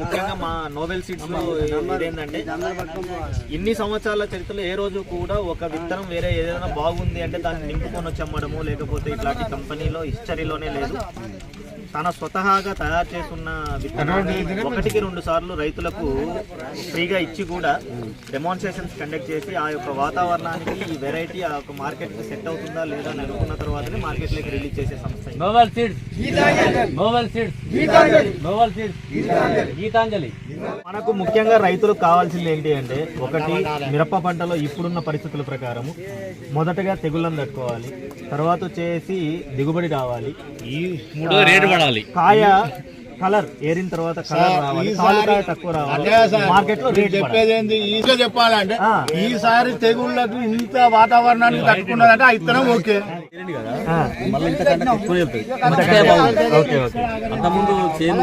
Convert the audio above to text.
ముఖ్యంగా మా Nobel seeds లో ఇదేంటంటే ఇన్ని సంవత్సరాల చరిత్రలో ఏ రోజు కూడా ఒక విత్తనం వేరే ఏదైనా బాగుంది అంటే దాన్ని నింపుకొని వచ్చి అమ్మడము లేకపోతే ఇట్లాంటి కంపెనీలో హిస్టరీలోనే లేదు. తన స్వతహాగా తయారు చేసుకున్న విత్తనాన్ని 1-2 సార్లు రైతులకు ఫ్రీగా ఇచ్చి కూడా డెమాన్స్ట్రేషన్స్ కండక్ట్ చేసి ఆ యొక్క వాతావరణానికి ఈ వెరైటీ ఆ యొక్క మార్కెట్కి సెట్ అవుతుందా లేదా అని అనుకున్న తర్వాతనే మార్కెట్లోకి రిలీజ్ చేసే సంస్థ గీతాంజలి. మనకు ముఖ్యంగా రైతులకు కావాల్సింది ఏంటి అంటే, ఒకటి మిరప పంటలో ఇప్పుడున్న పరిస్థితుల ప్రకారము మొదటగా తెగుళ్ళను తట్టుకోవాలి, తర్వాత వచ్చేసి దిగుబడి రావాలి, కాయ కలర్ ఏరిన తర్వాత కలర్ రావాలి, కాయ తక్కువ రావాలి, మార్కెట్ లో రేట్ చెప్పేది ఏంది ఈజీగా చెప్పాలంటే ఈసారి తెగుళ్ళకు ఇంత వాతావరణానికి తట్టుకున్నదంటే ఆ ఇత్తనం ఓకే. Okay okay. అంతకుముందు చేను